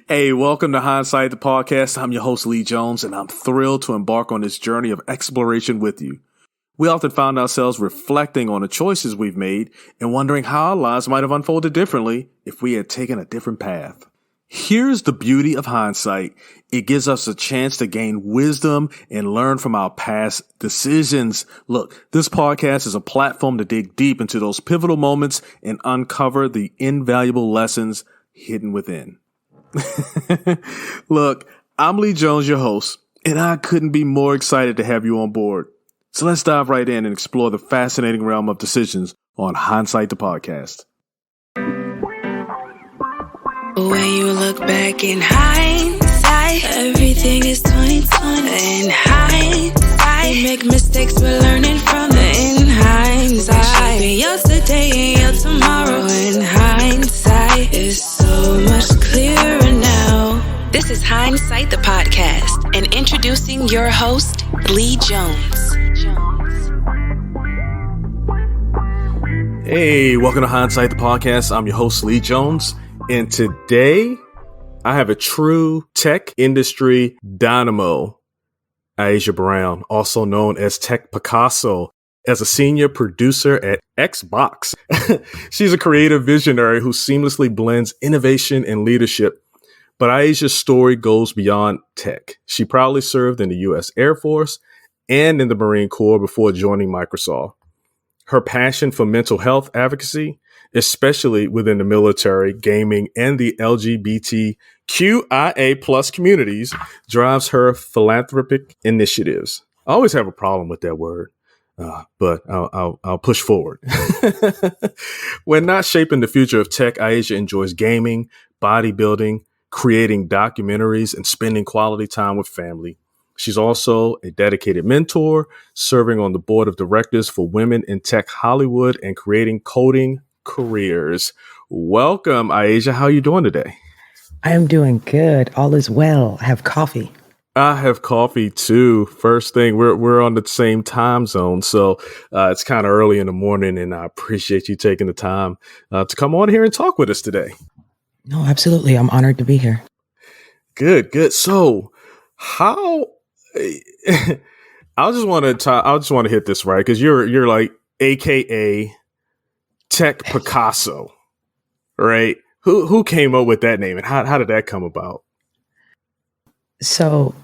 Hey, welcome to Hindsight the Podcast. I'm your host, Lee Jones, and I'm thrilled to embark on this journey of exploration with you. We often find ourselves reflecting on the choices we've made and wondering how our lives might have unfolded differently if we had taken a different path. Here's the beauty of hindsight. It gives us a chance to gain wisdom and learn from our past decisions. Look, this podcast is a platform to dig deep into those pivotal moments and uncover the invaluable lessons hidden within. Look, I'm Lee Jones, your host, and I couldn't be more excited to have you on board. So let's dive right in and explore the fascinating realm of decisions on Hindsight the Podcast. When you look back in hindsight, everything is 20/20. In hindsight, you make mistakes, we're learning from it. In hindsight, shaping yesterday and your tomorrow. In hindsight, it's so much clearer now. This is Hindsight the Podcast, and introducing your host, Lee Jones. Hey, welcome to Hindsight the Podcast. I'm your host, Lee Jones. And today, I have a true tech industry dynamo, iAsia Brown, also known as Tech Picasso, as a senior producer at Xbox. She's a creative visionary who seamlessly blends innovation and leadership. But iAsia's story goes beyond tech. She proudly served in the U.S. Air Force and in the Marine Corps before joining Microsoft. Her passion for mental health advocacy, especially within the military, gaming, and the LGBTQIA plus communities, drives her philanthropic initiatives. I always have a problem with that word, but I'll push forward. When not shaping the future of tech, iAsia enjoys gaming, bodybuilding, creating documentaries, and spending quality time with family. She's also a dedicated mentor, serving on the board of directors for Women in Tech Hollywood and creating coding careers. Welcome, iAsia. How are you doing today? I am doing good. All is well. I have coffee. I have coffee too. First thing, we're on the same time zone, so it's kind of early in the morning, and I appreciate you taking the time to come on here and talk with us today. No, absolutely. I'm honored to be here. Good. So, how? I just want to hit this right because you're like AKA Tech Picasso, right? Who came up with that name and how did that come about? So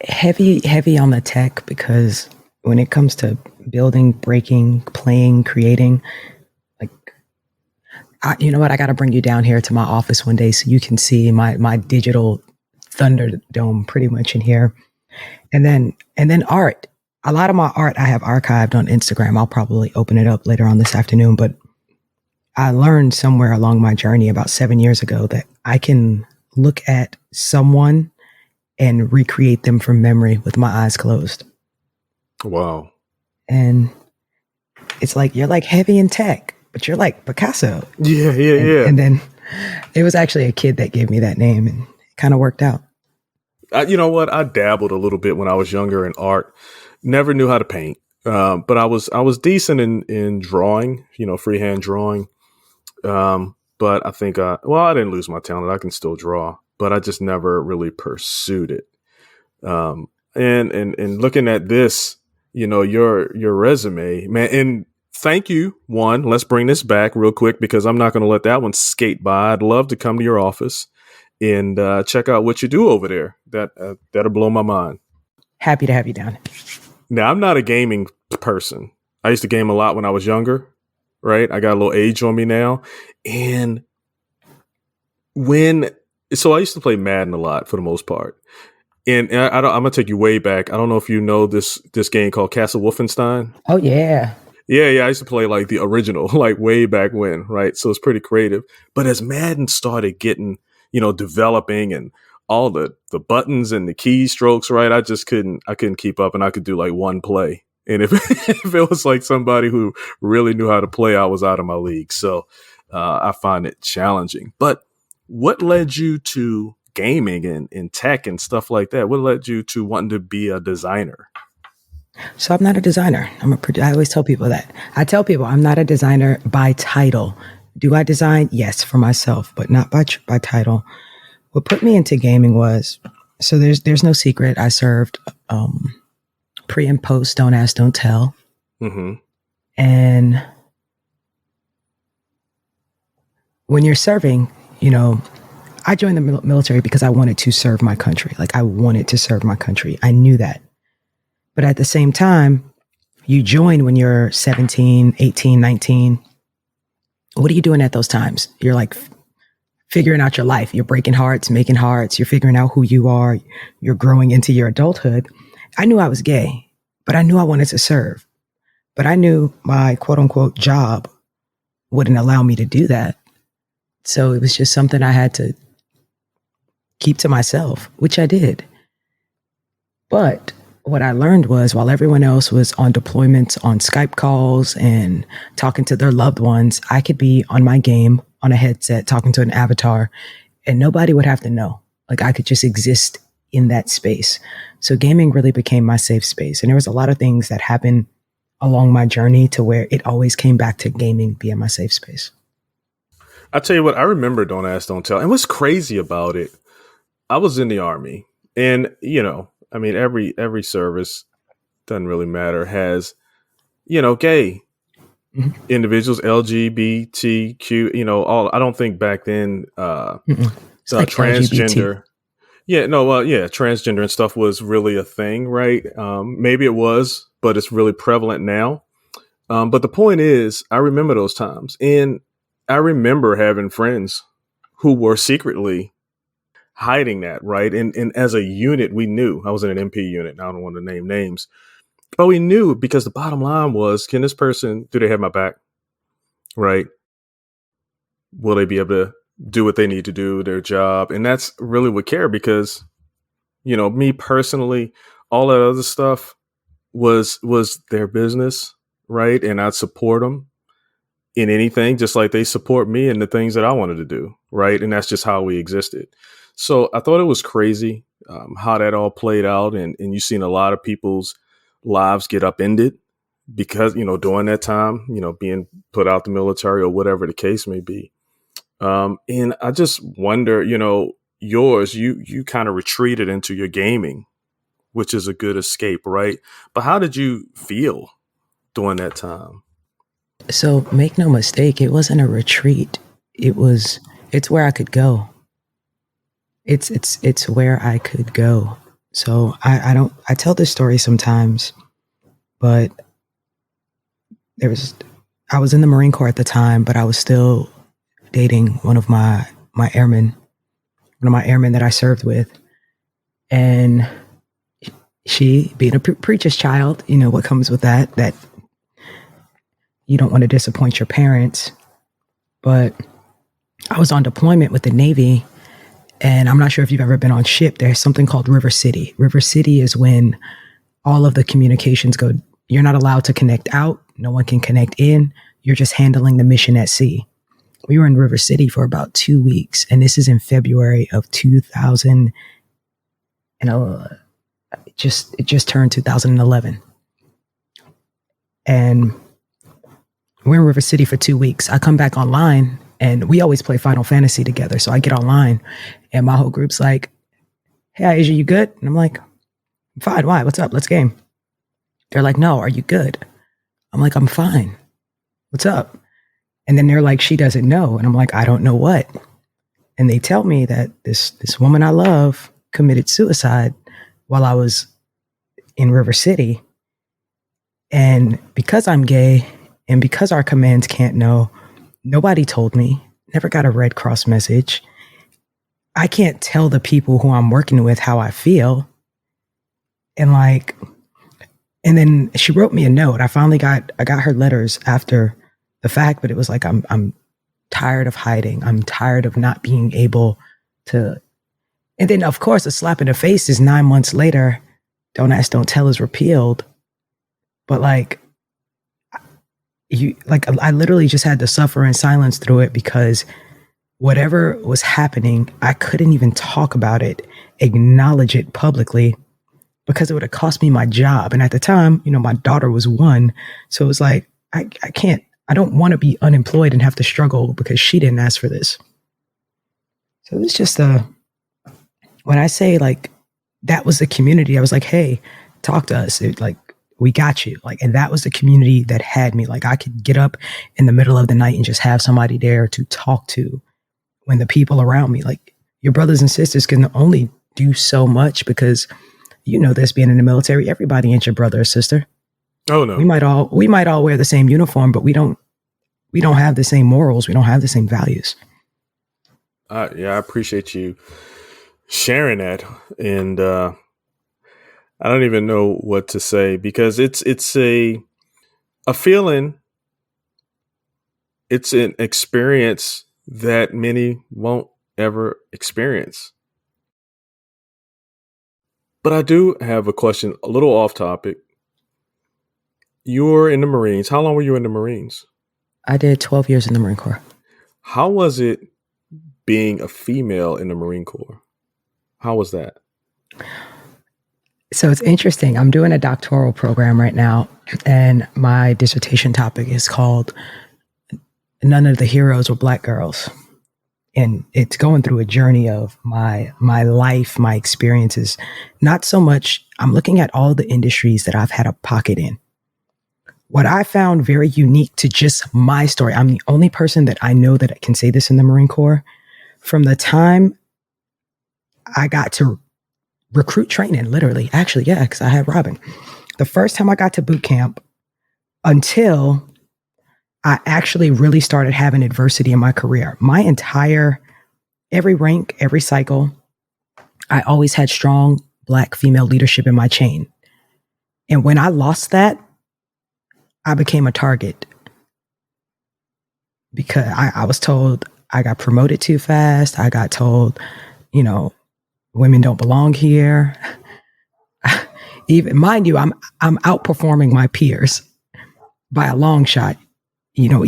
heavy on the tech, because when it comes to building, breaking, playing, creating, like, you know what? I got to bring you down here to my office one day so you can see my digital Thunderdome pretty much in here. And then art. A lot of my art I have archived on Instagram. I'll probably open it up later on this afternoon, but I learned somewhere along my journey about 7 years ago that I can look at someone and recreate them from memory with my eyes closed. Wow. And it's like, you're like heavy in tech, but you're like Picasso. Yeah. And then it was actually a kid that gave me that name, and it kind of worked out. You know what? I dabbled a little bit when I was younger in art. Never knew how to paint, but I was decent in drawing, freehand drawing. But I think I didn't lose my talent. I can still draw, but I just never really pursued it. And looking at this, your resume, man. And thank you. Let's bring this back real quick because I'm not going to let that one skate by. I'd love to come to your office and check out what you do over there. That'll blow my mind. Happy to have you down. Now, I'm not a gaming person. I used to game a lot when I was younger, right? I got a little age on me now. And so I used to play Madden a lot for the most part. And I'm going to take you way back. I don't know if you know this game called Castle Wolfenstein. Oh, yeah. Yeah. I used to play like the original, like way back when, right? So it's pretty creative. But as Madden started getting developing and all the buttons and the keystrokes, right? I couldn't keep up, and I could do like one play. And if it was like somebody who really knew how to play, I was out of my league. So I find it challenging. But what led you to gaming and tech and stuff like that? What led you to wanting to be a designer? So I'm not a designer. I always tell people that. I tell people I'm not a designer by title. Do I design? Yes, for myself, but not by title. What put me into gaming was, so there's no secret. I served pre and post, don't ask, don't tell. Mm-hmm. And when you're serving, I joined the military because I wanted to serve my country. Like I wanted to serve my country. I knew that. But at the same time, you join when you're 17, 18, 19. What are you doing at those times? You're like figuring out your life. You're breaking hearts, making hearts. You're figuring out who you are. You're growing into your adulthood. I knew I was gay, but I knew I wanted to serve. But I knew my quote unquote job wouldn't allow me to do that. So it was just something I had to keep to myself, which I did. But what I learned was while everyone else was on deployments, on Skype calls and talking to their loved ones, I could be on my game on a headset talking to an avatar and nobody would have to know. Like I could just exist in that space. So gaming really became my safe space. And there was a lot of things that happened along my journey to where it always came back to gaming being my safe space. I'll tell you what, I remember Don't Ask, Don't Tell. And what's crazy about it, I was in the Army and, every service, doesn't really matter, has, gay individuals, LGBTQ, all. I don't think back then, It's like transgender. LGBT. Transgender and stuff was really a thing, right? Maybe it was, but it's really prevalent now. But the point is, I remember those times. And I remember having friends who were secretly hiding that, right? And as a unit, we knew. I was in an MP unit. I don't want to name names. But we knew because the bottom line was, do they have my back? Right? Will they be able to do what they need to do, their job? And that's really what cared because, me personally, all that other stuff was their business, right? And I'd support them in anything, just like they support me in the things that I wanted to do, right? And that's just how we existed. So I thought it was crazy how that all played out. And you've seen a lot of people's lives get upended because, during that time, being put out the military or whatever the case may be. And I just wonder, yours, you kind of retreated into your gaming, which is a good escape, right? But how did you feel during that time? So make no mistake, it wasn't a retreat. It's where I could go. It's where I could go. So I tell this story sometimes, but I was in the Marine Corps at the time, but I was still dating one of my airmen that I served with. And she, being a preacher's child, what comes with that you don't want to disappoint your parents. But I was on deployment with the Navy, and I'm not sure if you've ever been on ship. There's something called River City. River City is when all of the communications go, you're not allowed to connect out. No one can connect in. You're just handling the mission at sea. We were in River City for about 2 weeks, and this is in February of 2000. And it just turned 2011. And we're in River City for 2 weeks. I come back online, and we always play Final Fantasy together. So I get online, and my whole group's like, "Hey, iAsia, you good?" And I'm like, "I'm fine. Why? What's up? Let's game." They're like, "No, are you good?" I'm like, "I'm fine. What's up?" And then they're like, "She doesn't know." And I'm like, "I don't know what." And they tell me that this woman I love committed suicide while I was in River City. And because I'm gay and because our commands can't know, nobody told me, never got a Red Cross message. I can't tell the people who I'm working with how I feel. And then she wrote me a note. I got her letters after the fact, but it was like, I'm tired of hiding. I'm tired of not being able to. And then of course, a slap in the face is 9 months later, Don't Ask, Don't Tell is repealed. But I literally just had to suffer in silence through it because whatever was happening, I couldn't even talk about it, acknowledge it publicly, because it would have cost me my job. And at the time, my daughter was 1. So it was like, I can't I don't want to be unemployed and have to struggle because she didn't ask for this. So it was just when I say like that was the community, I was like, hey, talk to us. Like, we got you. Like, and that was the community that had me. Like, I could get up in the middle of the night and just have somebody there to talk to when the people around me, like your brothers and sisters can only do so much because, you know, this being in the military, everybody ain't your brother or sister. Oh no. We might all wear the same uniform, but we don't have the same morals. We don't have the same values. Yeah, I appreciate you sharing that. And I don't even know what to say because it's a feeling. It's an experience that many won't ever experience. But I do have a question, a little off topic. You're in the Marines. How long were you in the Marines? I did 12 years in the Marine Corps. How was it being a female in the Marine Corps? How was that? So it's interesting. I'm doing a doctoral program right now, and my dissertation topic is called None of the Heroes Were Black Girls. And it's going through a journey of my life, my experiences. Not so much, I'm looking at all the industries that I've had a pocket in. What I found very unique to just my story, I'm the only person that I know that can say this in the Marine Corps. From the time I got to recruit training, literally, actually, yeah, because I had Robin. The first time I got to boot camp until I actually really started having adversity in my career. Every rank, every cycle, I always had strong Black female leadership in my chain. And when I lost that, I became a target because I was told I got promoted too fast. I got told, you know, women don't belong here. Even, mind you, I'm outperforming my peers by a long shot. You know,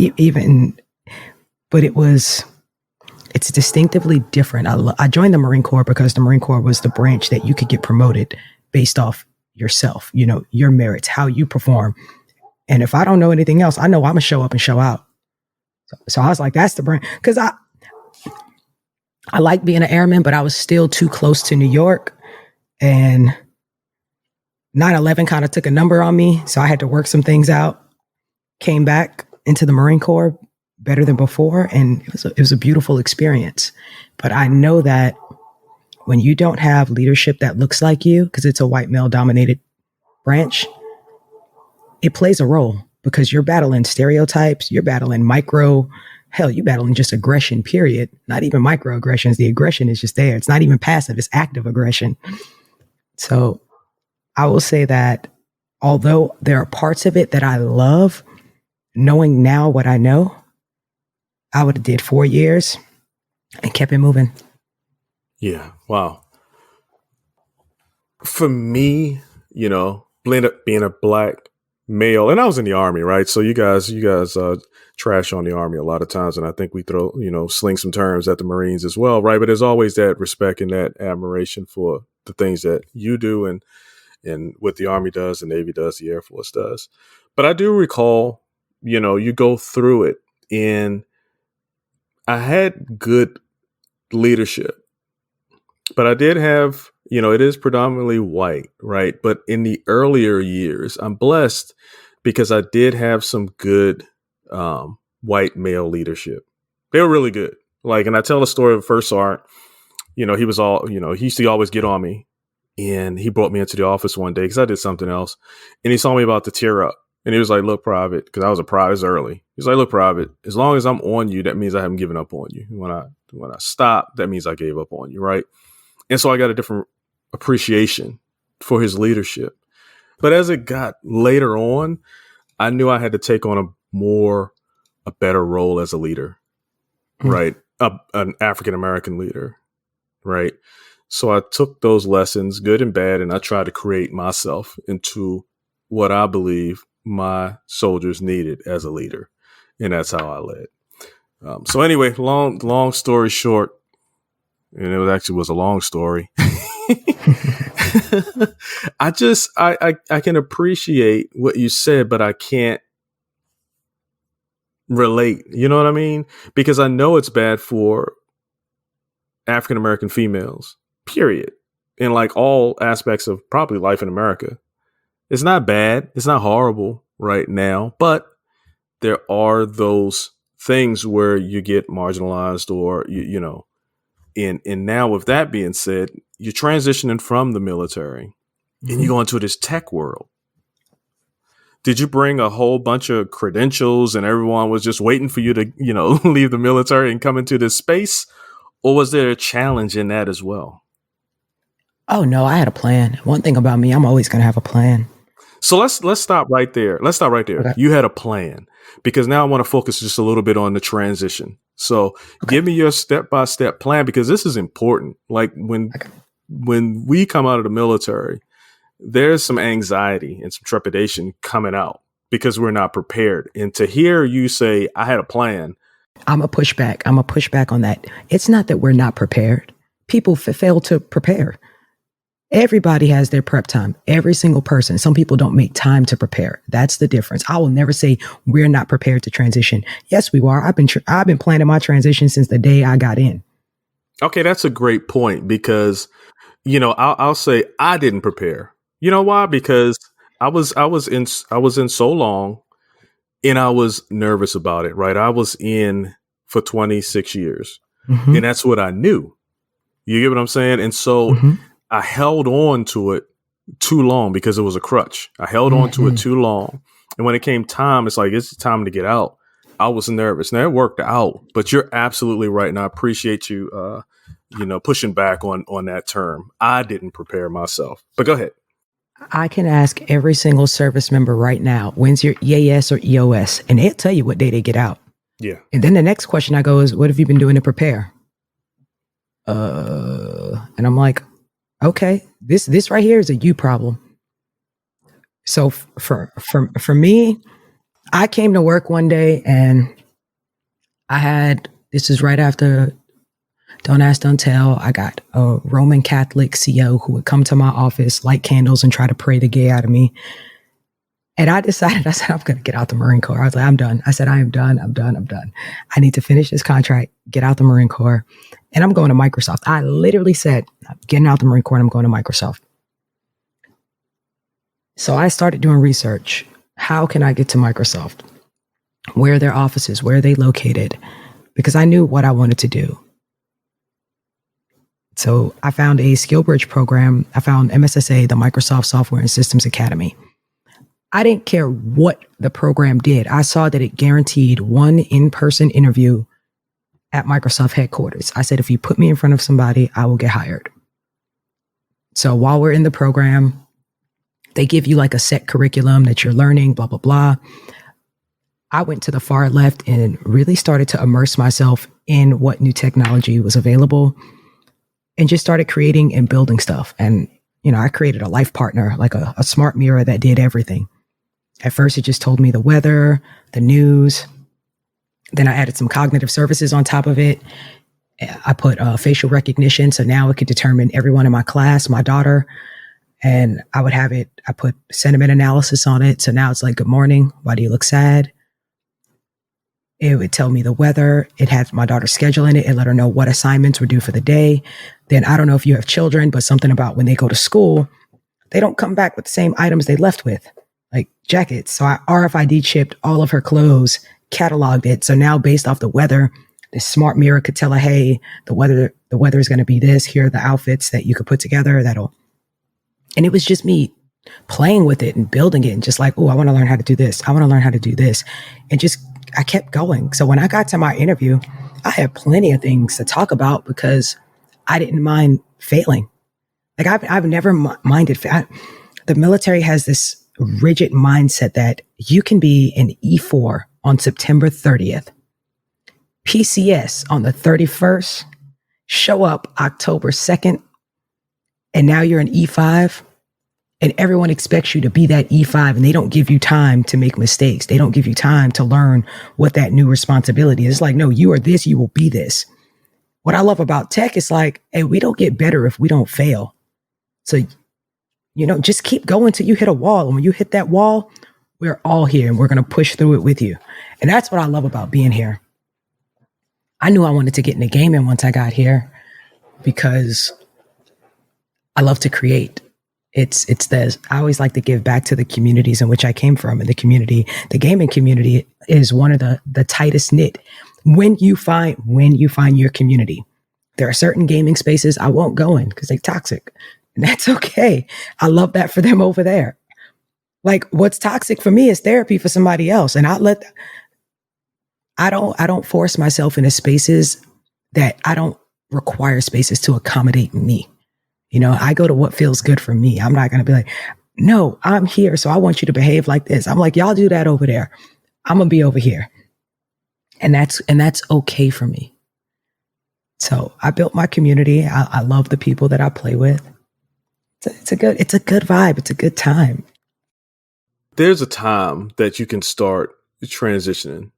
but it's distinctively different. I joined the Marine Corps because the Marine Corps was the branch that you could get promoted based off yourself, you know, your merits, how you perform. And if I don't know anything else, I know I'm gonna show up and show out. So I was like, that's the branch. Because I like being an airman, but I was still too close to New York. And 9/11 kind of took a number on me. So I had to work some things out. Came back into the Marine Corps better than before. And it was a beautiful experience. But I know that when you don't have leadership that looks like you, because it's a white male dominated branch, it plays a role because you're battling stereotypes, you're battling you're battling just aggression, period. Not even microaggressions. The aggression is just there. It's not even passive, it's active aggression. So I will say that although there are parts of it that I love, knowing now what I know, I would have did 4 years and kept it moving. Yeah. Wow. For me, you know, being a Black male, and I was in the Army, right? So you guys trash on the Army a lot of times, and I think we sling some terms at the Marines as well, right? But there's always that respect and that admiration for the things that you do and what the Army does, the Navy does, the Air Force does. But I do recall, you know, you go through it, and I had good leadership, but I did have, you know, it is predominantly white, right? But in the earlier years, I'm blessed because I did have some good white male leadership. They were really good. Like, and I tell the story of First Sergeant, you know, he used to always get on me, and he brought me into the office one day because I did something else, and he saw me about to tear up. And he was like, look, Private, because I was a private, it was early. He's like, look, Private, as long as I'm on you, that means I haven't given up on you. When I stop, that means I gave up on you, right? And so I got a different appreciation for his leadership. But as it got later on, I knew I had to take on a better role as a leader, right? An African-American leader, right? So I took those lessons, good and bad, and I tried to create myself into what I believe my soldiers needed as a leader. And that's how I led. So anyway, long story short, and it was a long story. I can appreciate what you said, but I can't relate. You know what I mean? Because I know it's bad for African American females, period. In like all aspects of probably life in America. It's not bad. It's not horrible right now, but there are those things where you get marginalized or, you know, and now with that being said, you're transitioning from the military and you go into this tech world. Did you bring a whole bunch of credentials and everyone was just waiting for you to, you know, leave the military and come into this space? Or was there a challenge in that as well? Oh no, I had a plan. One thing about me, I'm always going to have a plan. So let's stop right there. Let's stop right there. Okay. You had a plan, because now I want to focus just a little bit on the transition. So give me your step-by-step plan, because this is important. Like when we come out of the military, there's some anxiety and some trepidation coming out because we're not prepared. And to hear you say, I had a plan. I'm a pushback. I'm a pushback on that. It's not that we're not prepared. People fail to prepare. Everybody has their prep time. Every single person. Some people don't make time to prepare. That's the difference. I will never say we're not prepared to transition. Yes, we are. I've been planning my transition since the day I got in. Okay, that's a great point, because, you know, I'll say I didn't prepare. You know why? Because I was in so long, and I was nervous about it. Right, I was in for 26 years, and that's what I knew. You get what I'm saying? And so. I held on to it too long because it was a crutch. I held on to it too long. And when it came time, it's like, it's time to get out. I was nervous. Now it worked out, but you're absolutely right. And I appreciate you, pushing back on that term. I didn't prepare myself, but go ahead. I can ask every single service member right now, when's your EAS or EOS? And they'll tell you what day they get out. Yeah. And then the next question I go is, what have you been doing to prepare? And I'm like, okay, this right here is a you problem. So for me, I came to work one day and this is right after Don't Ask, Don't Tell. I got a Roman Catholic CO who would come to my office, light candles, and try to pray the gay out of me. And I said, I'm going to get out the Marine Corps. I was like, I'm done. I said, I am done. I'm done. I need to finish this contract, get out the Marine Corps. And I'm going to Microsoft. I literally said, I'm getting out the Marine Corps and I'm going to Microsoft. So I started doing research. How can I get to Microsoft? Where are their offices? Where are they located? Because I knew what I wanted to do. So I found a SkillBridge program. I found MSSA, the Microsoft Software and Systems Academy. I didn't care what the program did. I saw that it guaranteed one in-person interview at Microsoft headquarters. I said, if you put me in front of somebody, I will get hired. So while we're in the program, they give you like a set curriculum that you're learning, blah, blah, blah. I went to the far left and really started to immerse myself in what new technology was available and just started creating and building stuff. And, you know, I created a life partner, like a smart mirror that did everything. At first, it just told me the weather, the news. Then I added some cognitive services on top of it. I put facial recognition. So now it could determine everyone in my class, my daughter. And I put sentiment analysis on it. So now it's like, good morning. Why do you look sad? It would tell me the weather. It had my daughter's schedule in it. It let her know what assignments were due for the day. Then I don't know if you have children, but something about when they go to school, they don't come back with the same items they left with, like jackets. So I RFID chipped all of her clothes, cataloged it. So now based off the weather, this smart mirror could tell her, hey, the weather is going to be this. Here are the outfits that you could put together. And it was just me playing with it and building it and just like, oh, I want to learn how to do this. I want to learn how to do this. And just, I kept going. So when I got to my interview, I had plenty of things to talk about because I didn't mind failing. Like I've never minded. The military has this rigid mindset that you can be an E4 on September 30th, PCS on the 31st, show up October 2nd, and now you're an E5, and everyone expects you to be that E5, and they don't give you time to make mistakes. They don't give you time to learn what that new responsibility is. It's like, no, you are this, you will be this. What I love about tech is like, hey, we don't get better if we don't fail. So, you know, just keep going till you hit a wall. And when you hit that wall, We're all here and we're going to push through it with you. And that's what I love about being here. I knew I wanted to get into gaming once I got here because I love to create. I always like to give back to the communities in which I came from. And the gaming community is one of the tightest knit. When you find your community, there are certain gaming spaces I won't go in because they're toxic. And that's okay. I love that for them over there. Like what's toxic for me is therapy for somebody else. And I don't force myself into spaces that I don't require spaces to accommodate me. You know, I go to what feels good for me. I'm not going to be like, no, I'm here. So I want you to behave like this. I'm like, y'all do that over there. I'm going to be over here. And that's okay for me. So I built my community. I love the people that I play with. It's a good vibe. It's a good time. There's a time that you can start transitioning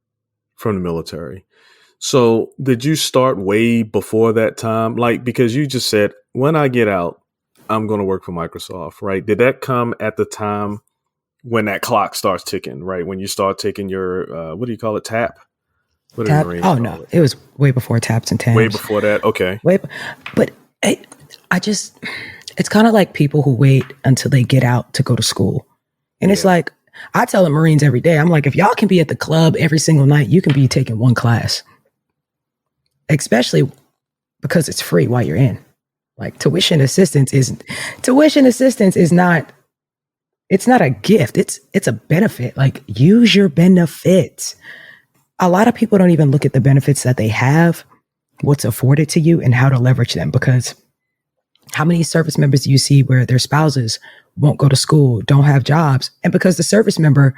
from the military. So did you start way before that time? Like, because you just said, when I get out, I'm going to work for Microsoft, right? Did that come at the time when that clock starts ticking, right? When you start taking your, what do you call it? TAP? Tap? Oh, no. It was way before TAPs and TAMs. Way before that. Okay. But it's kind of like people who wait until they get out to go to school. And it's like, I tell the Marines every day, I'm like, if y'all can be at the club every single night, you can be taking one class. Especially because it's free while you're in. Like tuition assistance is not, it's not a gift. It's a benefit. Like use your benefits. A lot of people don't even look at the benefits that they have, what's afforded to you and how to leverage them, because how many service members do you see where their spouses won't go to school, don't have jobs? And because the service member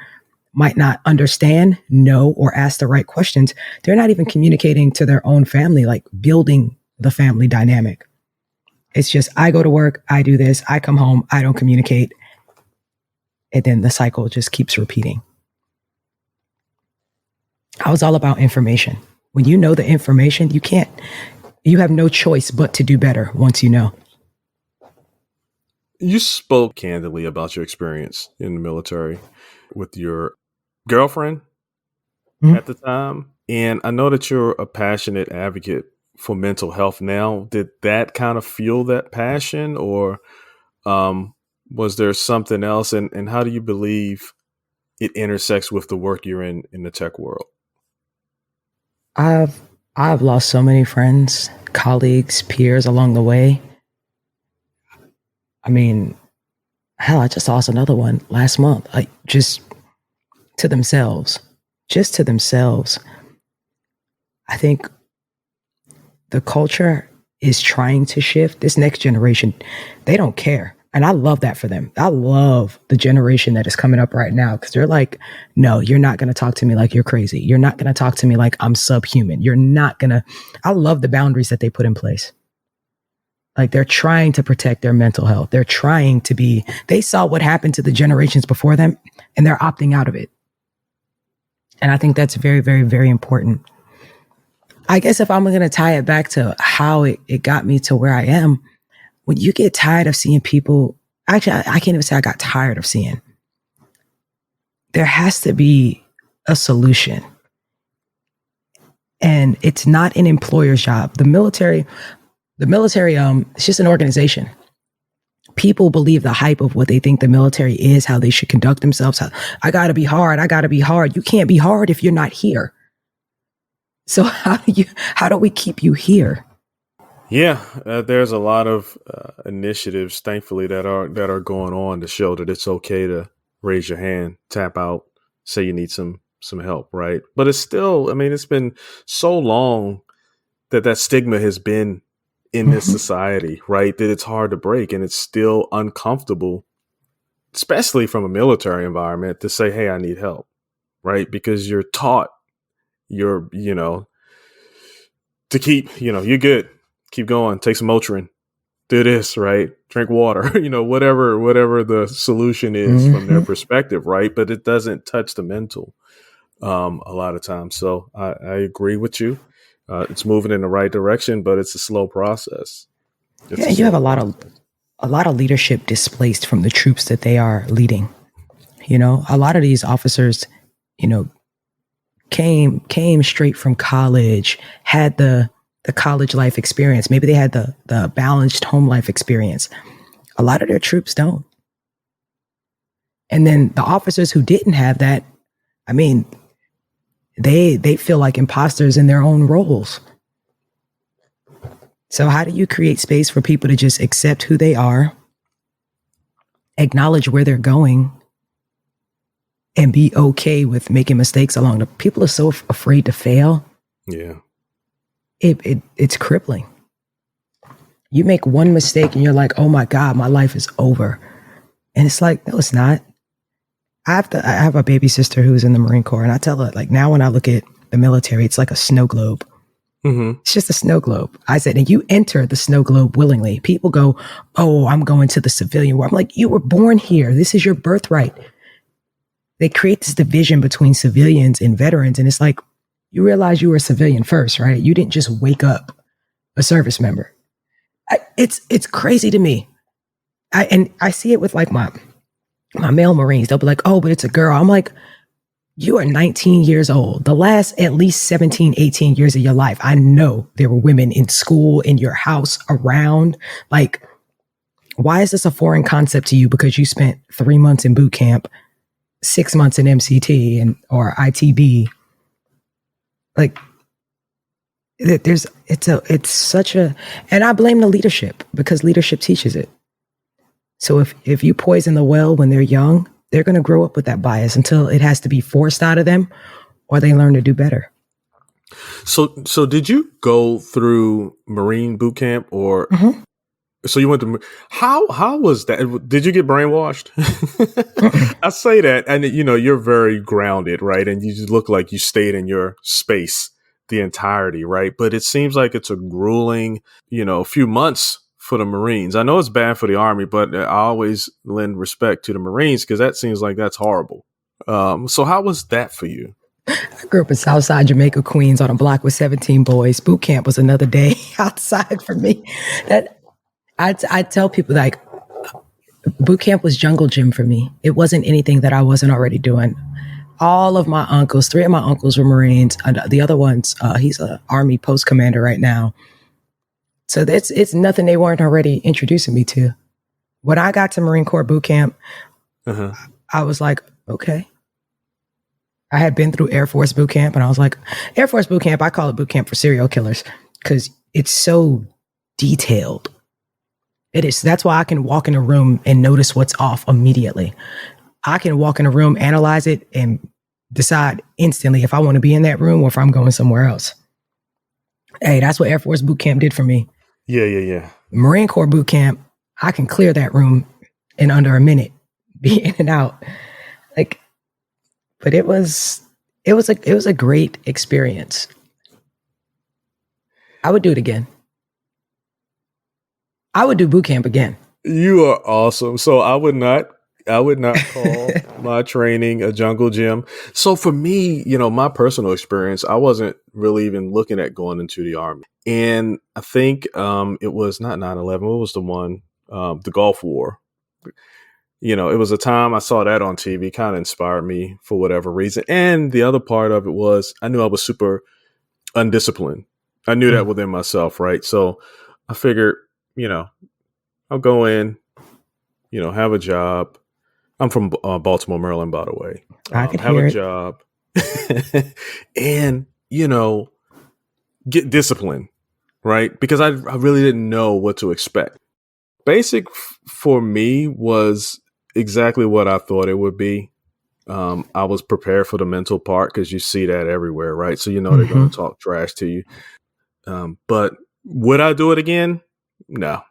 might not understand, know, or ask the right questions, they're not even communicating to their own family, like building the family dynamic. It's just, I go to work, I do this, I come home, I don't communicate. And then the cycle just keeps repeating. I was all about information. When you know the information, you have no choice but to do better once you know. You spoke candidly about your experience in the military with your girlfriend at the time. And I know that you're a passionate advocate for mental health now. Did that kind of fuel that passion, or was there something else? And how do you believe it intersects with the work you're in the tech world? I've lost so many friends, colleagues, peers along the way. I mean, hell, I just lost another one last month. Like just to themselves. I think the culture is trying to shift. This next generation, they don't care. And I love that for them. I love the generation that is coming up right now because they're like, no, you're not going to talk to me like you're crazy. You're not going to talk to me like I'm subhuman. I love the boundaries that they put in place. Like they're trying to protect their mental health. They saw what happened to the generations before them and they're opting out of it. And I think that's very, very, very important. I guess if I'm going to tie it back to how it got me to where I am, when you get tired of seeing people, actually, I can't even say I got tired of seeing. There has to be a solution. And it's not an employer's job. The military, it's just an organization. People believe the hype of what they think the military is, how they should conduct themselves. I got to be hard. You can't be hard if you're not here. So how do we keep you here? Yeah, there's a lot of initiatives, thankfully, that are going on to show that it's okay to raise your hand, tap out, say you need some help, right? But it's still, I mean, it's been so long that stigma has been in this society, right? That it's hard to break, and it's still uncomfortable, especially from a military environment, to say, hey, I need help, right? Because you're taught, to keep, you're good. Keep going, take some Motrin, do this, right? Drink water, whatever the solution is from their perspective, right? But it doesn't touch the mental a lot of times. So I agree with you. It's moving in the right direction, but it's a slow process. You have a lot of leadership displaced from the troops that they are leading. You know, a lot of these officers, you know, came straight from college, had the college life experience. Maybe they had the balanced home life experience. A lot of their troops don't. And then the officers who didn't have that, I mean, they feel like imposters in their own roles. So how do you create space for people to just accept who they are, acknowledge where they're going, and be okay with making mistakes along the people are so afraid to fail. Yeah. It's crippling. You make one mistake and you're like, oh my God, my life is over. And it's like, no, it's not. I have a baby sister who's in the Marine Corps, and I tell her, like, now when I look at the military, it's like a snow globe. Mm-hmm. It's just a snow globe. I said, and you enter the snow globe willingly. People go, oh, I'm going to the civilian war. I'm like, you were born here. This is your birthright. They create this division between civilians and veterans. And it's like, you realize you were a civilian first, right? You didn't just wake up a service member. It's crazy to me. I see it with like my male Marines. They'll be like, oh, but it's a girl. I'm like, you are 19 years old. The last at least 17, 18 years of your life, I know there were women in school, in your house, around. Like, why is this a foreign concept to you? Because you spent 3 months in boot camp, 6 months in MCT or ITB. Like, it's such a, and I blame the leadership because leadership teaches it. So if you poison the well when they're young, they're going to grow up with that bias until it has to be forced out of them or they learn to do better. So did you go through Marine boot camp or so you went to, how was that? Did you get brainwashed? I say that, and you know, you're very grounded, right? And you just look like you stayed in your space the entirety, right? But it seems like it's a grueling, you know, few months for the Marines. I know it's bad for the Army, but I always lend respect to the Marines because that seems like that's horrible. So how was that for you? I grew up in Southside Jamaica, Queens, on a block with 17 boys. Boot camp was another day outside for me. That I tell people, like, boot camp was jungle gym for me. It wasn't anything that I wasn't already doing. All of my uncles, 3 of my uncles were Marines. The other one's, he's an Army post commander right now. So it's nothing they weren't already introducing me to. When I got to Marine Corps boot camp, I was like, okay. I had been through Air Force boot camp, and I was like, Air Force boot camp, I call it boot camp for serial killers because it's so detailed. It is. That's why I can walk in a room and notice what's off immediately. I can walk in a room, analyze it, and decide instantly if I want to be in that room or if I'm going somewhere else. Hey, that's what Air Force boot camp did for me. Yeah. Marine Corps boot camp, I can clear that room in under a minute, be in and out. Like, but it was a great experience. I would do it again. I would do boot camp again. You are awesome. So I would not call my training a jungle gym. So for me, you know, my personal experience, I wasn't really even looking at going into the Army. And I think it was not 9/11. What was the one? The Gulf War. You know, it was a time I saw that on TV, kind of inspired me for whatever reason. And the other part of it was I knew I was super undisciplined. I knew that within myself, right? So I figured, you know, I'll go in, you know, have a job. I'm from Baltimore, Maryland, by the way. I could have hear a it. job and, you know, get disciplined, right? Because I really didn't know what to expect. Basic for me was exactly what I thought it would be. I was prepared for the mental part because you see that everywhere, right? So you know they're going to talk trash to you. But would I do it again? No.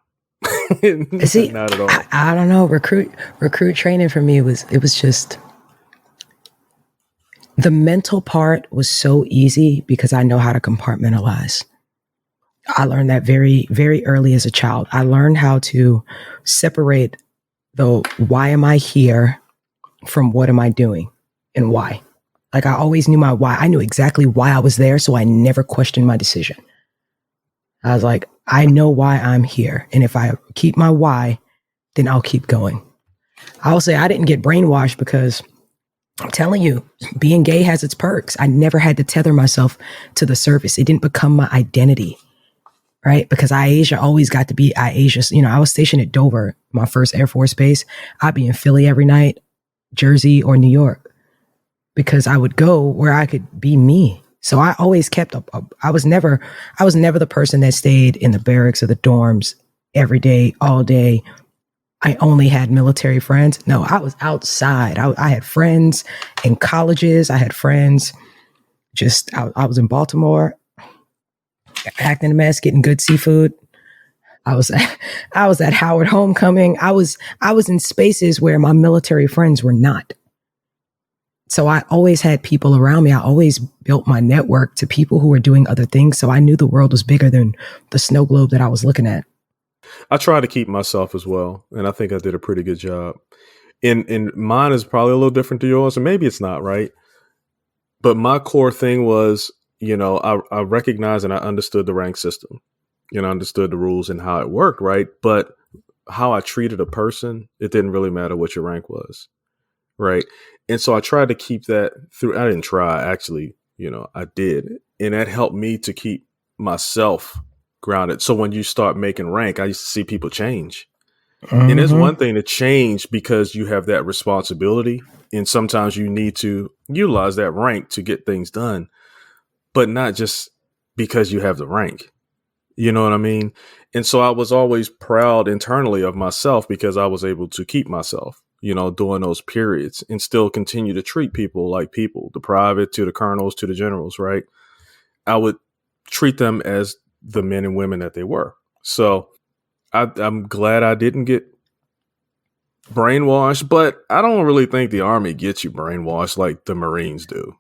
See, not at all. I don't know. Recruit training for me it was just the mental part was so easy because I know how to compartmentalize. I learned that very, very early as a child. I learned how to separate the why am I here from what am I doing and why. Like I always knew my why. I knew exactly why I was there, so I never questioned my decision. I was like, I know why I'm here. And if I keep my why, then I'll keep going. I'll say I didn't get brainwashed because I'm telling you, being gay has its perks. I never had to tether myself to the surface. It didn't become my identity, right? Because iAsia always got to be iAsia. You know, I was stationed at Dover, my first Air Force base. I'd be in Philly every night, Jersey or New York, because I would go where I could be me. So I always kept up. I was never the person that stayed in the barracks or the dorms every day, all day. I only had military friends. No, I was outside. I had friends in colleges. I had friends I was in Baltimore, acting a mess, getting good seafood. I was at Howard Homecoming. I was in spaces where my military friends were not. So I always had people around me. I always built my network to people who were doing other things. So I knew the world was bigger than the snow globe that I was looking at. I try to keep myself as well, and I think I did a pretty good job. And mine is probably a little different to yours, or maybe it's not, right? But my core thing was, you know, I recognized and I understood the rank system, you know, understood the rules and how it worked, right? But how I treated a person, it didn't really matter what your rank was, right? And so I tried to keep that through. I didn't try, actually, you know, I did. And that helped me to keep myself grounded. So when you start making rank, I used to see people change. Mm-hmm. And it's one thing to change because you have that responsibility. And sometimes you need to utilize that rank to get things done, but not just because you have the rank. You know what I mean? And so I was always proud internally of myself because I was able to keep myself, you know, during those periods and still continue to treat people like people, the private to the colonels to the generals, right? I would treat them as the men and women that they were. So I'm glad I didn't get brainwashed, but I don't really think the Army gets you brainwashed like the Marines do.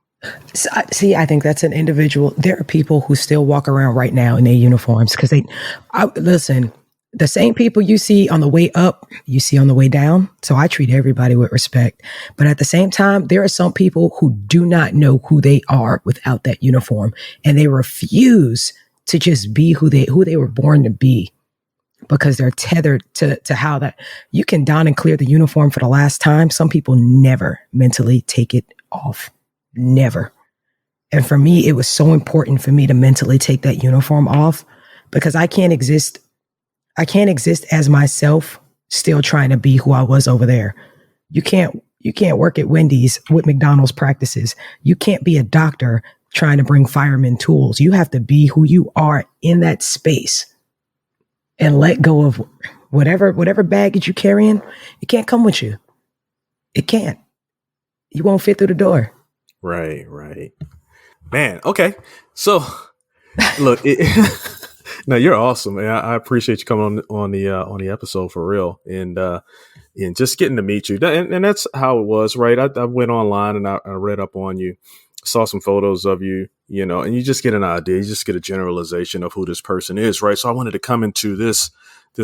See, I think that's an individual. There are people who still walk around right now in their uniforms because listen, the same people you see on the way up, you see on the way down. So I treat everybody with respect. But at the same time, there are some people who do not know who they are without that uniform, and they refuse to just be who they were born to be because they're tethered to how that you can don and clear the uniform for the last time. Some people never mentally take it off. Never. And for me, it was so important for me to mentally take that uniform off because I can't exist as myself still trying to be who I was over there. You can't work at Wendy's with McDonald's practices. You can't be a doctor trying to bring firemen tools. You have to be who you are in that space and let go of whatever baggage you're carrying. It can't come with you. It can't. You won't fit through the door. Right. Man, okay. So, look, now you're awesome, man. I appreciate you coming on the episode for real, and just getting to meet you. And that's how it was, right? I went online and I read up on you, saw some photos of you, you know, and you just get an idea, you just get a generalization of who this person is, right? So I wanted to come into this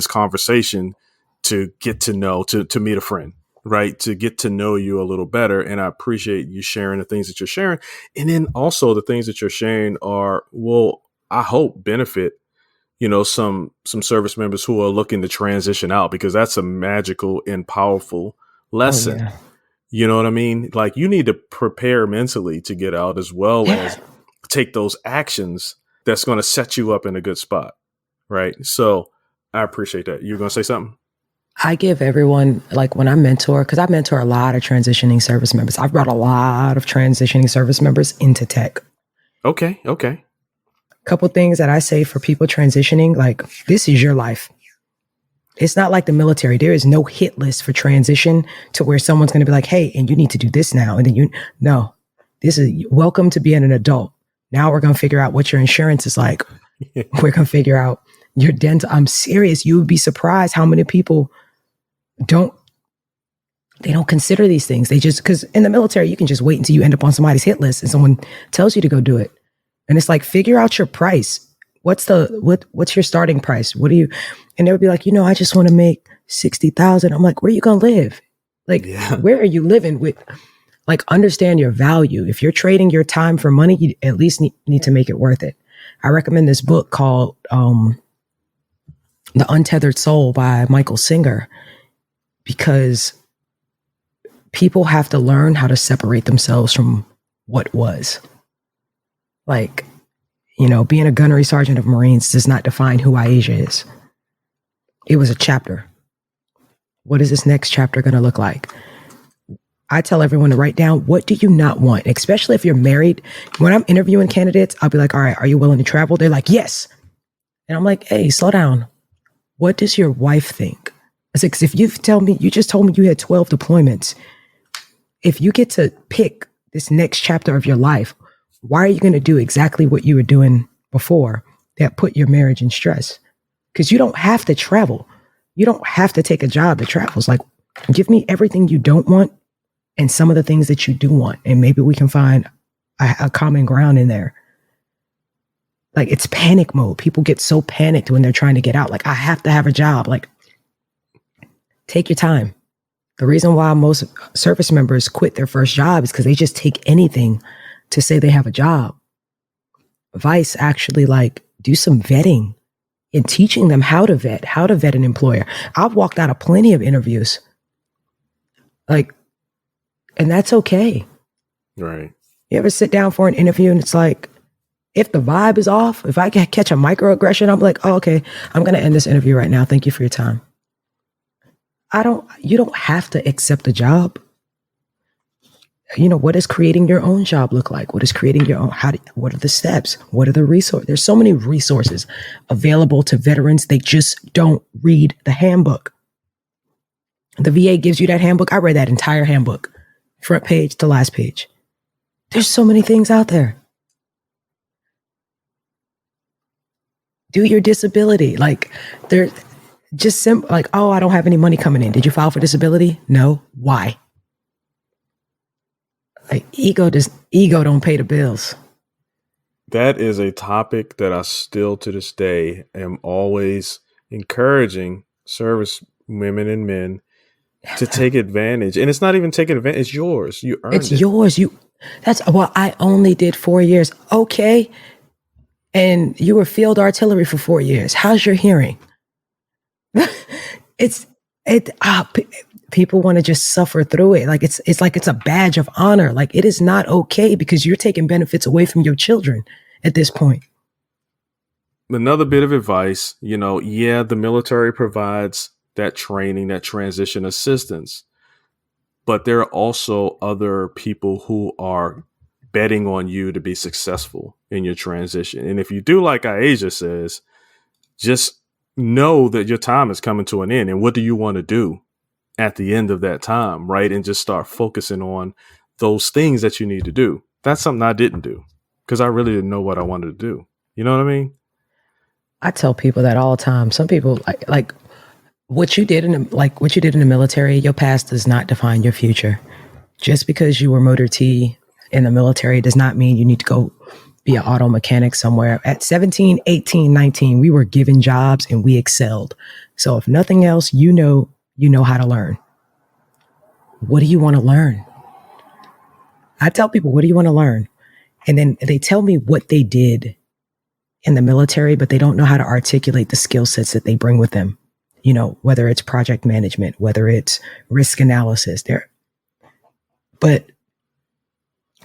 conversation to get to know, to meet a friend, right? To get to know you a little better. And I appreciate you sharing the things that you're sharing. And then also the things that you're sharing will, I hope, benefit, you know, some service members who are looking to transition out, because that's a magical and powerful lesson. Oh, yeah. You know what I mean? Like, you need to prepare mentally to get out as well as take those actions that's going to set you up in a good spot. Right. So I appreciate that. You're going to say something? I give everyone, like when I mentor, because I mentor a lot of transitioning service members. I've brought a lot of transitioning service members into tech. Okay. Couple things that I say for people transitioning, like, this is your life. It's not like the military. There is no hit list for transition to where someone's going to be like, hey, and you need to do this now. And then this is welcome to being an adult. Now we're going to figure out what your insurance is like. We're going to figure out your dental. I'm serious. You would be surprised how many people don't consider these things. They just, because in the military, you can just wait until you end up on somebody's hit list and someone tells you to go do it. And it's like, figure out your price. What's your starting price? What do you, and they'll be like, I just want to make 60,000. I'm like, where are you going to live? Like, where are you living with? Like, understand your value. If you're trading your time for money, you at least need to make it worth it. I recommend this book called The Untethered Soul by Michael Singer, because people have to learn how to separate themselves from what was. Like, being a gunnery sergeant of Marines does not define who iAsia is. It was a chapter. What is this next chapter going to look like? I tell everyone to write down, what do you not want? Especially if you're married. When I'm interviewing candidates, I'll be like, all right, are you willing to travel? They're like, yes. And I'm like, hey, slow down. What does your wife think? It's like, 'cause if you just told me you had 12 deployments. If you get to pick this next chapter of your life, why are you going to do exactly what you were doing before that put your marriage in stress? Because you don't have to travel. You don't have to take a job that travels. Like, give me everything you don't want and some of the things that you do want. And maybe we can find a common ground in there. Like, it's panic mode. People get so panicked when they're trying to get out. Like, I have to have a job. Like, take your time. The reason why most service members quit their first job is because they just take anything to say they have a job. Vice actually do some vetting and teaching them how to vet an employer. I've walked out of plenty of interviews. And that's okay. Right. You ever sit down for an interview and it's like, if the vibe is off, if I can catch a microaggression, I'm like, oh, okay, I'm going to end this interview right now. Thank you for your time. You don't have to accept a job. What does creating your own job look like? What is creating your own? What are the steps? What are the resources? There's so many resources available to veterans. They just don't read the handbook. The VA gives you that handbook. I read that entire handbook, front page to last page. There's so many things out there. Do your disability. They're just simple. Oh, I don't have any money coming in. Did you file for disability? No. Why? Ego don't pay the bills. That is a topic that I still to this day am always encouraging service women and men to take advantage. And it's not even taking advantage. It's yours. You earned it. It's yours. I only did 4 years. Okay. And you were field artillery for 4 years. How's your hearing? People want to just suffer through it. It's a badge of honor. It is not okay because you're taking benefits away from your children at this point. Another bit of advice, the military provides that training, that transition assistance, but there are also other people who are betting on you to be successful in your transition. And if you do, like iAsia says, just know that your time is coming to an end. And what do you want to do at the end of that time, right? And just start focusing on those things that you need to do. That's something I didn't do because I really didn't know what I wanted to do. You know what I mean? I tell people that all the time. Some people like what you did in the military, your past does not define your future. Just because you were motor T in the military does not mean you need to go be an auto mechanic somewhere. At 17, 18, 19, we were given jobs and we excelled. So if nothing else, you know how to learn. What do you want to learn? I tell people, what do you want to learn? And then they tell me what they did in the military, but they don't know how to articulate the skill sets that they bring with them. Whether it's project management, whether it's risk analysis but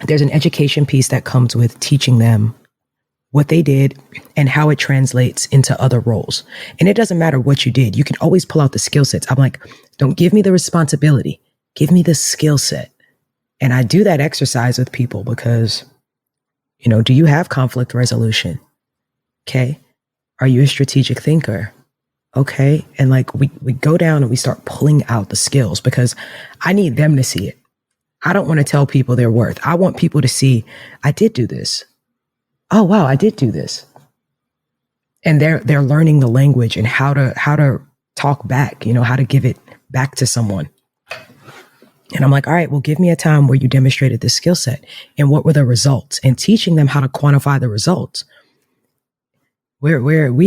there's an education piece that comes with teaching them what they did and how it translates into other roles. And it doesn't matter what you did. You can always pull out the skill sets. I'm like, don't give me the responsibility. Give me the skill set. And I do that exercise with people because, do you have conflict resolution? Okay. Are you a strategic thinker? Okay. And we go down and we start pulling out the skills because I need them to see it. I don't want to tell people their worth. I want people to see, I did do this. Oh, wow, I did do this. And they're learning the language and how to talk back, how to give it back to someone. And I'm like, all right, well, give me a time where you demonstrated this skill set and what were the results, and teaching them how to quantify the results. We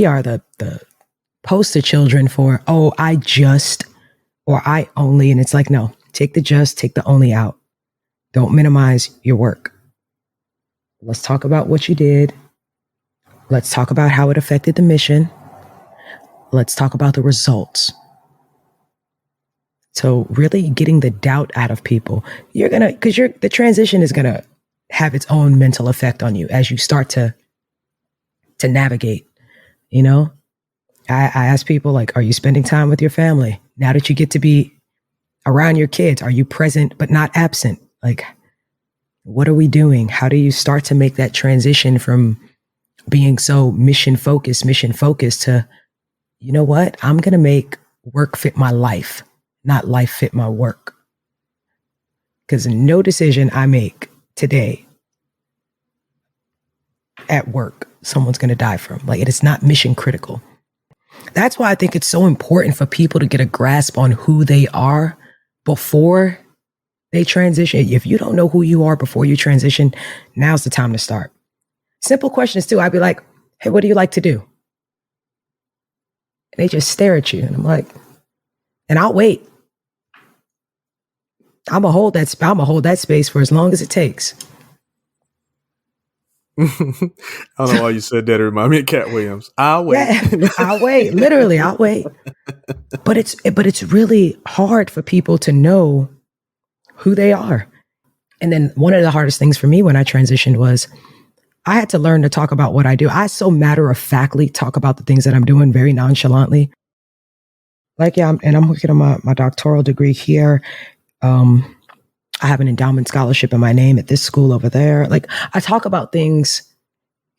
are the poster children for, oh, I just, or I only. And it's like, no, take the just, take the only out. Don't minimize your work. Let's talk about what you did. Let's talk about how it affected the mission. Let's talk about the results. So really getting the doubt out of people, the transition is going to have its own mental effect on you as you start to navigate, you know? I ask people like, are you spending time with your family? Now that you get to be around your kids, are you present but not absent? Like, what are we doing? How do you start to make that transition from being so mission focused to, you know what? I'm going to make work fit my life, not life fit my work. Because no decision I make today at work, someone's going to die from. Like, it is not mission critical. That's why I think it's so important for people to get a grasp on who they are before they transition. If you don't know who you are before you transition, now's the time to start. Simple questions too. I'd be like, hey, what do you like to do? And they just stare at you. And I'm like, and I'll wait. I'm gonna hold that space for as long as it takes. I don't know why you said that. It reminded me of Cat Williams. I'll wait. Yeah, I'll wait. Literally, I'll wait. But it's really hard for people to know who they are. And then one of the hardest things for me when I transitioned was I had to learn to talk about what I do. I so matter-of-factly talk about the things that I'm doing very nonchalantly. Like, yeah, I'm working on my doctoral degree here. I have an endowment scholarship in my name at this school over there. Like, I talk about things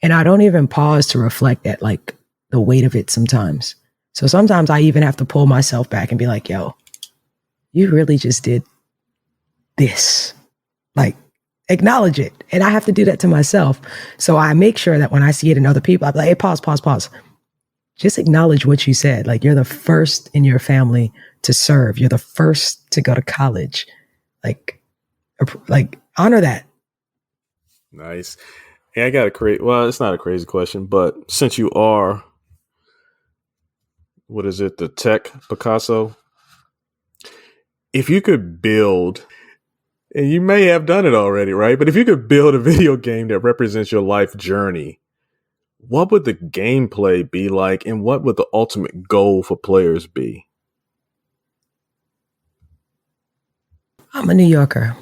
and I don't even pause to reflect at like the weight of it sometimes. So sometimes I even have to pull myself back and be like, yo, you really just did this. Like, acknowledge it. And I have to do that to myself. So I make sure that when I see it in other people, I'm like, hey, pause. Just acknowledge what you said. Like, you're the first in your family to serve. You're the first to go to college. Like honor that. Nice. Hey, I got it's not a crazy question, but since you are, what is it? The tech Picasso. If you could build, and you may have done it already, right? But if you could build a video game that represents your life journey, what would the gameplay be like? And what would the ultimate goal for players be? I'm a New Yorker.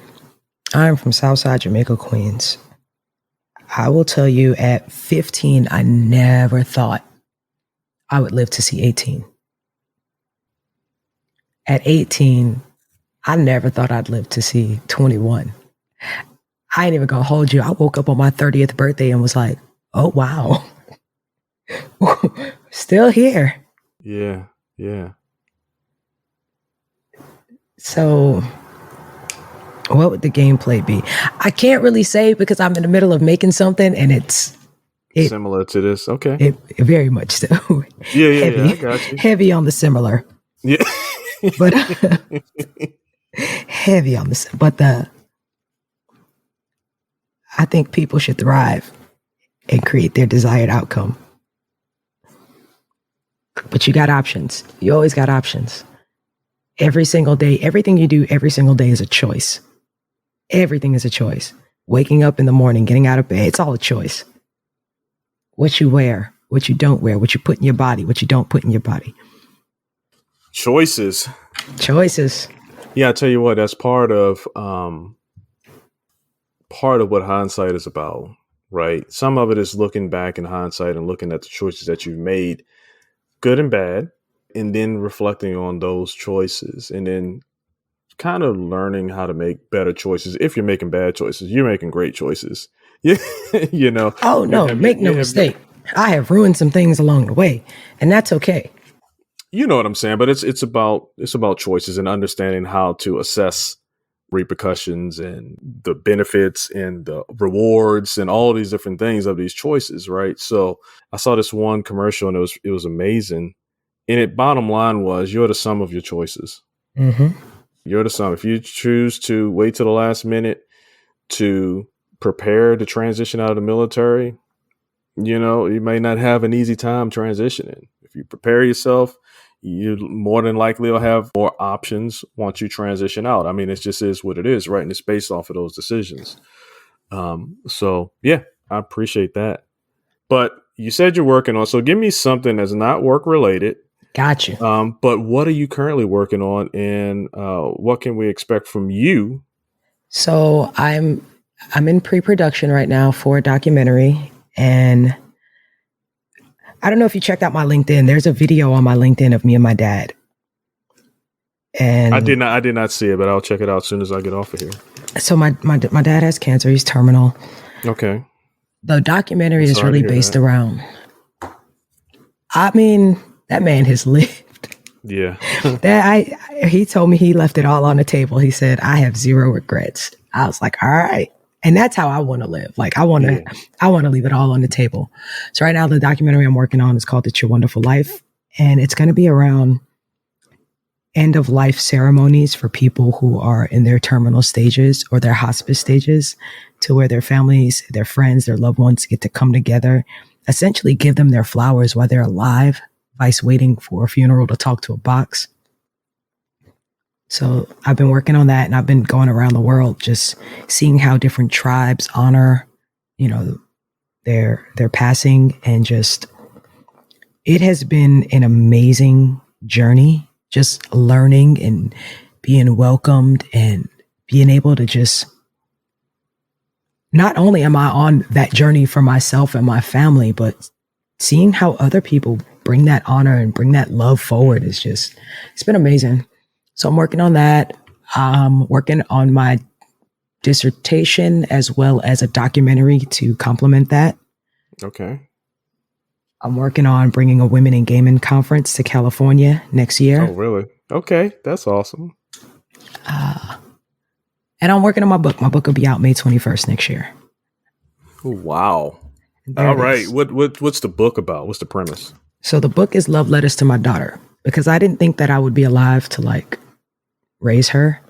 I'm from Southside Jamaica, Queens. I will tell you, at 15, I never thought I would live to see 18. At 18, I never thought I'd live to see 21. I ain't even gonna hold you. I woke up on my 30th birthday and was like, oh, wow. Still here. Yeah. So what would the gameplay be? I can't really say because I'm in the middle of making something and it's similar to this. Okay. It very much so. Yeah, I got you. Heavy on the similar. Yeah. But heavy on the, but I think people should thrive and create their desired outcome. But you got options. You always got options. Every single day, everything you do every single day is a choice. Everything is a choice. Waking up in the morning, getting out of bed, it's all a choice. What you wear, what you don't wear, what you put in your body, what you don't put in your body. Choices. Yeah, I tell you what, that's part of what hindsight is about, right? Some of it is looking back in hindsight and looking at the choices that you've made, good and bad, and then reflecting on those choices and then kind of learning how to make better choices. If you're making bad choices, you're making great choices. Yeah, you know. Oh, no, make no mistake. I have ruined some things along the way, and that's okay. You know what I'm saying, but it's about choices and understanding how to assess repercussions and the benefits and the rewards and all these different things of these choices, right? So I saw this one commercial and it was amazing. And it bottom line was you're the sum of your choices. Mm-hmm. You're the sum. If you choose to wait till the last minute to prepare to transition out of the military, you know, you may not have an easy time transitioning. If you prepare yourself, you more than likely will have more options once you transition out. I mean, it just is what it is, right? And it's based off of those decisions. So yeah, I appreciate that. But you said you're working on, so give me something that's not work related Got you. But what are you currently working on, and what can we expect from you? So I'm in pre-production right now for a documentary, and I don't know if you checked out my LinkedIn. There's a video on my LinkedIn of me and my dad. And I did not see it, but I'll check it out as soon as I get off of here. So my dad has cancer. He's terminal. Okay. The documentary is really based around. I mean, that man has lived. Yeah. He told me he left it all on the table. He said, I have zero regrets. I was like, all right. And that's how I want to live. Like I want to leave it all on the table. So right now the documentary I'm working on is called It's Your Wonderful Life. And it's going to be around end of life ceremonies for people who are in their terminal stages or their hospice stages, to where their families, their friends, their loved ones get to come together, essentially give them their flowers while they're alive, vice waiting for a funeral to talk to a box. So I've been working on that, and I've been going around the world just seeing how different tribes honor, their passing, and just, it has been an amazing journey, just learning and being welcomed and being able to just, not only am I on that journey for myself and my family, but seeing how other people bring that honor and bring that love forward is just, it's been amazing. So I'm working on that. I'm working on my dissertation as well as a documentary to complement that. Okay. I'm working on bringing a Women in Gaming conference to California next year. Oh, really? Okay. That's awesome. And I'm working on my book. My book will be out May 21st next year. Oh, wow. All right. What's the book about? What's the premise? So the book is Love Letters to My Daughter, because I didn't think that I would be alive to raise her.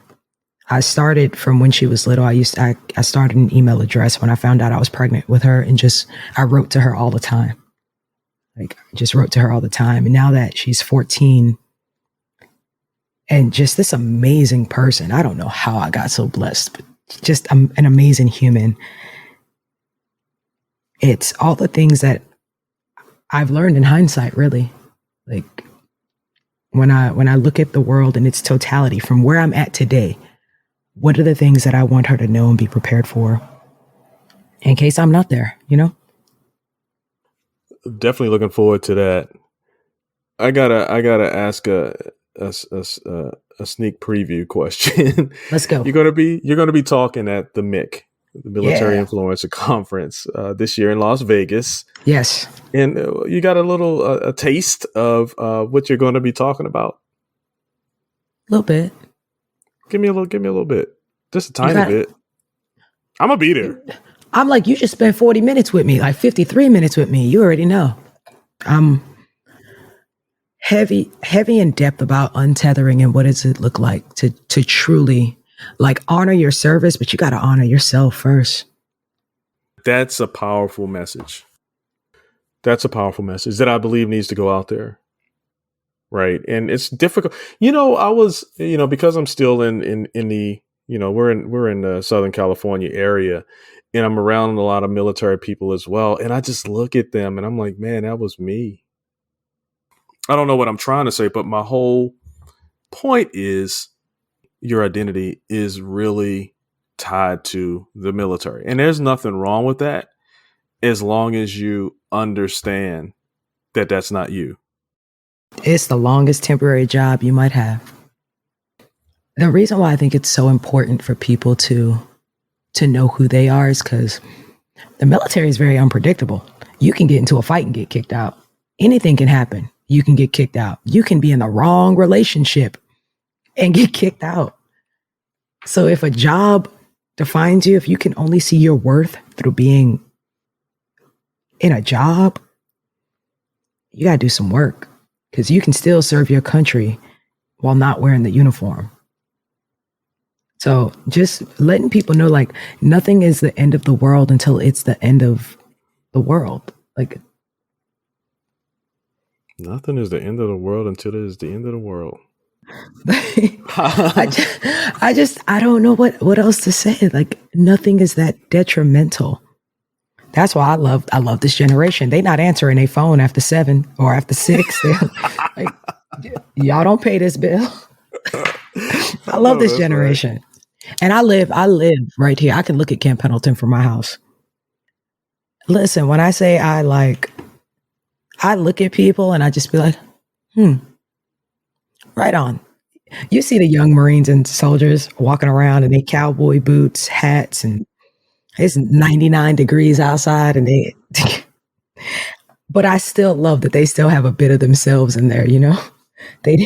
I started from when she was little. I started an email address when I found out I was pregnant with her, and I wrote to her all the time. Just wrote to her all the time. And now that she's 14 and just this amazing person, I don't know how I got so blessed, but just an amazing human. It's all the things that I've learned in hindsight, really. When I look at the world in its totality from where I'm at today, what are the things that I want her to know and be prepared for in case I'm not there, Definitely looking forward to that. I gotta ask a sneak preview question. Let's go. You're gonna be talking at the MIC, the Military Influencer Conference, this year in Las Vegas. Yes. And you got a taste of what you're going to be talking about. A little bit. Give me a little bit, just a tiny bit. I'm gonna be there. I'm like, you just spent 40 minutes with me, 53 minutes with me. You already know. I'm heavy in depth about untethering and what does it look like to truly honor your service, but you got to honor yourself first. That's a powerful message. That's a powerful message that I believe needs to go out there. Right. And it's difficult. I was, because I'm still in the, we're in the Southern California area, and I'm around a lot of military people as well. And I just look at them and I'm like, man, that was me. I don't know what I'm trying to say, but my whole point is your identity is really tied to the military. And there's nothing wrong with that as long as you understand that that's not you. It's the longest temporary job you might have. The reason why I think it's so important for people to know who they are is because the military is very unpredictable. You can get into a fight and get kicked out. Anything can happen. You can get kicked out. You can be in the wrong relationship and get kicked out. So if a job defines you, if you can only see your worth through being in a job, you got to do some work, because you can still serve your country while not wearing the uniform. So just letting people know, nothing is the end of the world until it's the end of the world. Nothing is the end of the world until it is the end of the world. I don't know what else to say. Nothing is that detrimental. That's why I love this generation. They not answering a phone after 7 or after 6. Like, y'all don't pay this bill. I love this generation. Right. And I live right here. I can look at Camp Pendleton from my house. Listen, when I say I look at people and I just be like, right on. You see the young Marines and soldiers walking around in their cowboy boots, hats, and it's 99 degrees outside, and but I still love that they still have a bit of themselves in there, you know? I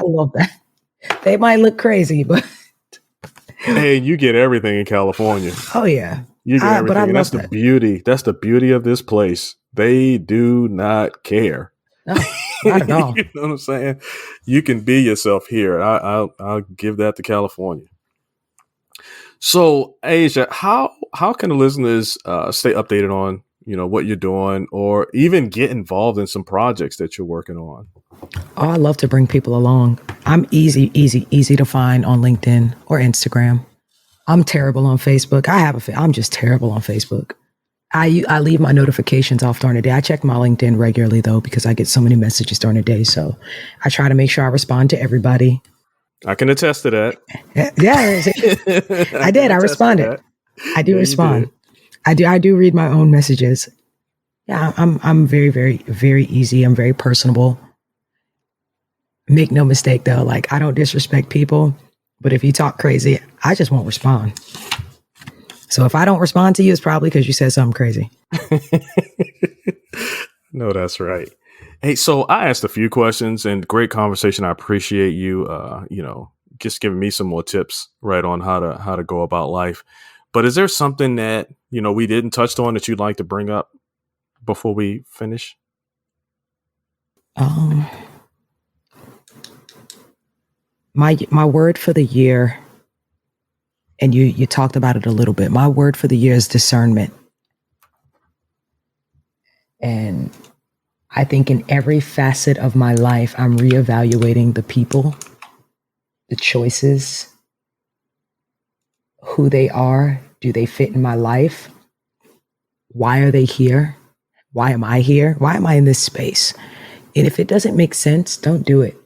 love that. They might look crazy, but hey, you get everything in California. Oh yeah. You get everything. And that's the beauty. That's the beauty of this place. They do not care. No, not at all. You know what I'm saying? You can be yourself here. I'll give that to California. So, Asia, how can the listeners stay updated on, you know, what you're doing, or even get involved in some projects that you're working on? Oh, I love to bring people along. I'm easy to find on LinkedIn or Instagram. I'm terrible on Facebook. I'm just terrible on Facebook. I leave my notifications off during the day. I check my LinkedIn regularly though, because I get so many messages during the day. So I try to make sure I respond to everybody. I can attest to that. Yeah, I did. I responded. I do respond. I do read my own messages. Yeah, I'm very, very, very easy. I'm very personable. Make no mistake though, like I don't disrespect people, but if you talk crazy, I just won't respond. So if I don't respond to you, it's probably because you said something crazy. No, that's right. Hey, so I asked a few questions and great conversation. I appreciate you, you know, just giving me some more tips right on how to go about life. But is there something that, you know, we didn't touch on that you'd like to bring up before we finish? My word for the year, and you talked about it a little bit. My word for the year is discernment. And I think in every facet of my life, I'm reevaluating the people, the choices, who they are. Do they fit in my life? Why are they here? Why am I here? Why am I in this space? And if it doesn't make sense, don't do it.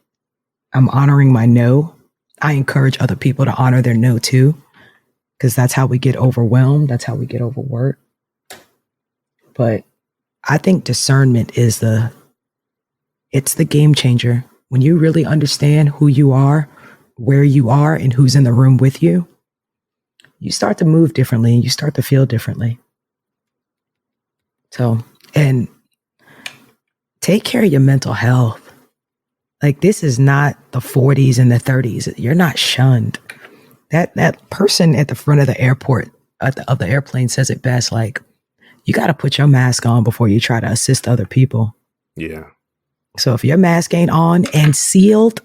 I'm honoring my no. I encourage other people to honor their no too, because that's how we get overwhelmed. That's how we get overworked. But I think discernment is it's the game changer. When you really understand who you are, where you are, and who's in the room with you, you start to move differently and you start to feel differently. So, and take care of your mental health. Like, this is not the 40s and the 30s. You're not shunned. That person at the front of the airport, of the airplane says it best. Like, you got to put your mask on before you try to assist other people. Yeah. So if your mask ain't on and sealed,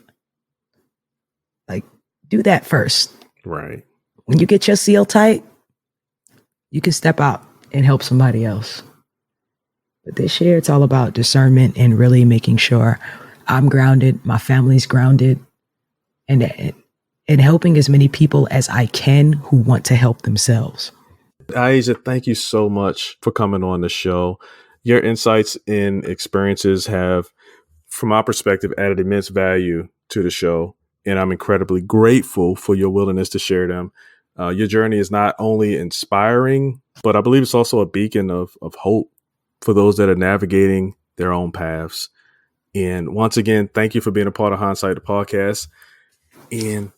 like, do that first. Right. When you get your seal tight, you can step out and help somebody else. But this year, it's all about discernment and really making sure I'm grounded, my family's grounded, and helping as many people as I can who want to help themselves. iAsia, thank you so much for coming on the show. Your insights and experiences have, from my perspective, added immense value to the show, and I'm incredibly grateful for your willingness to share them. Your journey is not only inspiring, but I believe it's also a beacon of hope for those that are navigating their own paths. And once again, thank you for being a part of Hindsight the Podcast. And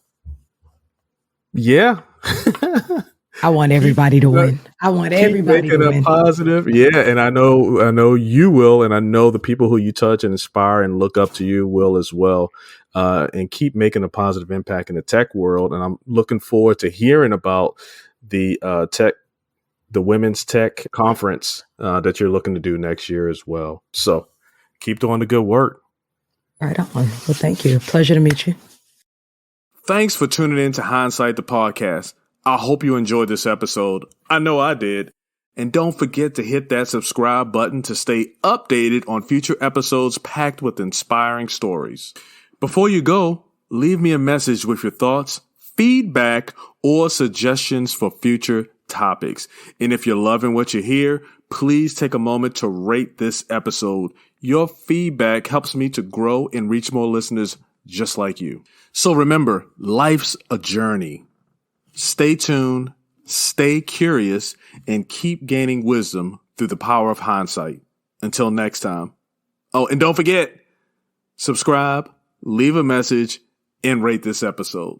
yeah. I want everybody to win. I want everybody to win. Positive. Yeah. And I know you will. And I know the people who you touch and inspire and look up to you will as well. And keep making a positive impact in the tech world. And I'm looking forward to hearing about the Women's Tech Conference that you're looking to do next year as well. So keep doing the good work. Right on. Well, thank you. Pleasure to meet you. Thanks for tuning in to Hindsight the Podcast. I hope you enjoyed this episode. I know I did. And don't forget to hit that subscribe button to stay updated on future episodes packed with inspiring stories. Before you go, leave me a message with your thoughts, feedback, or suggestions for future topics. And if you're loving what you hear, please take a moment to rate this episode. Your feedback helps me to grow and reach more listeners just like you. So remember, life's a journey. Stay tuned, stay curious, and keep gaining wisdom through the power of hindsight. Until next time. Oh, and don't forget, subscribe, leave a message, and rate this episode.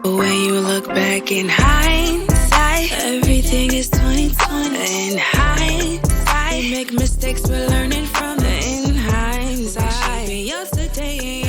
When you look back in hindsight, everything is 20/20. In hindsight, we make mistakes, we're learning from it. In hindsight, yesterday.